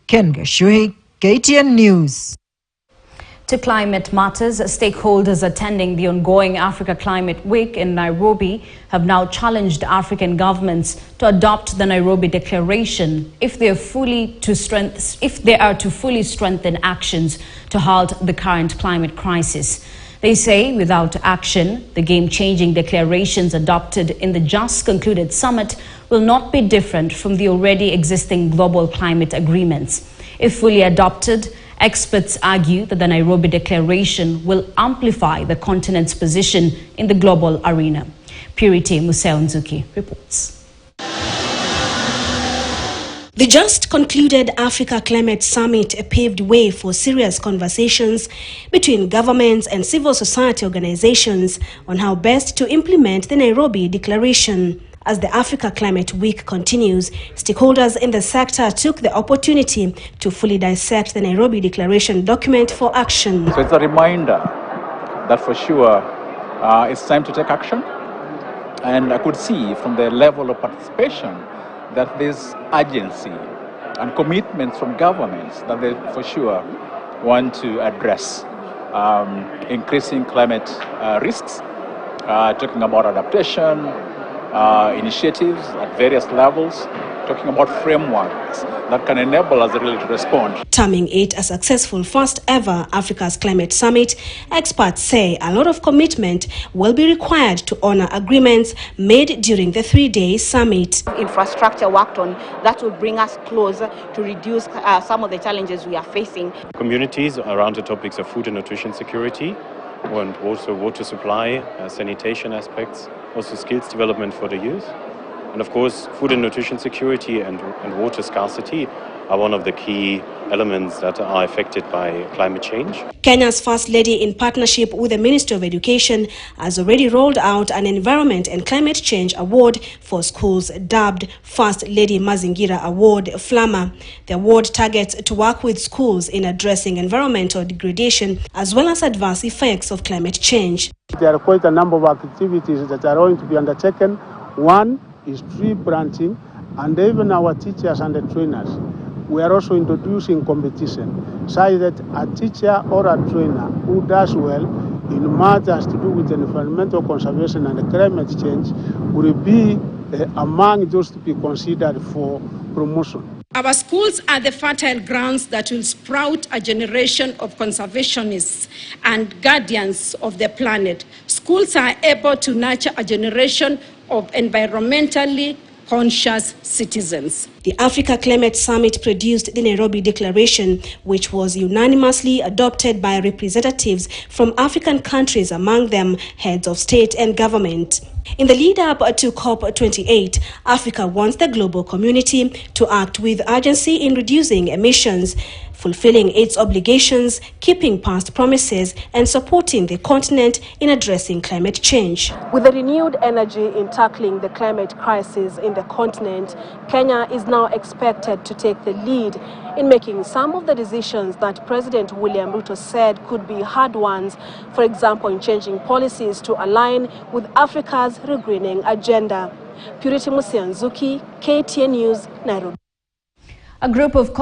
Ken Gashui, KTN News. To climate matters, stakeholders attending the ongoing Africa Climate Week in Nairobi have now challenged African governments to adopt the Nairobi Declaration if they are to fully strengthen actions to halt the current climate crisis. They say without action, the game-changing declarations adopted in the just concluded summit will not be different from the already existing global climate agreements. If fully adopted, experts argue that the Nairobi Declaration will amplify the continent's position in the global arena. Purity Museonzuki reports. The just concluded Africa Climate Summit paved way for serious conversations between governments and civil society organizations on how best to implement the Nairobi Declaration. As the Africa Climate Week continues, stakeholders in the sector took the opportunity to fully dissect the Nairobi Declaration document for action. So it's a reminder that for sure it's time to take action. And I could see from the level of participation that there's urgency and commitments from governments that they for sure want to address increasing climate risks, talking about adaptation, initiatives at various levels, talking about frameworks that can enable us really to respond. Terming it a successful first ever Africa's Climate Summit, experts say a lot of commitment will be required to honor agreements made during the three-day summit. Infrastructure worked on that will bring us closer to reduce some of the challenges we are facing. Communities around the topics of food and nutrition security, and also water supply, sanitation aspects, also skills development for the youth. And of course, food and nutrition security and water scarcity are one of the key elements that are affected by climate change. Kenya's First Lady, in partnership with the Ministry of Education, has already rolled out an Environment and Climate Change Award for schools dubbed First Lady Mazingira Award FLAMA. The award targets to work with schools in addressing environmental degradation as well as adverse effects of climate change. There are quite a number of activities that are going to be undertaken. One is tree planting, and even our teachers and the trainers. We are also introducing competition, such that a teacher or a trainer who does well in matters to do with environmental conservation and climate change will be among those to be considered for promotion. Our schools are the fertile grounds that will sprout a generation of conservationists and guardians of the planet. Schools are able to nurture a generation of environmentally conscious citizens. The Africa Climate Summit produced the Nairobi Declaration, which was unanimously adopted by representatives from African countries, among them heads of state and government. In the lead-up to COP28, Africa wants the global community to act with urgency in reducing emissions, fulfilling its obligations, keeping past promises, and supporting the continent in addressing climate change. With a renewed energy in tackling the climate crisis in the continent, Kenya is now expected to take the lead in making some of the decisions that President William Ruto said could be hard ones, for example, in changing policies to align with Africa's regreening agenda. Purity Museonzuki, KTN News, Nairobi. A group of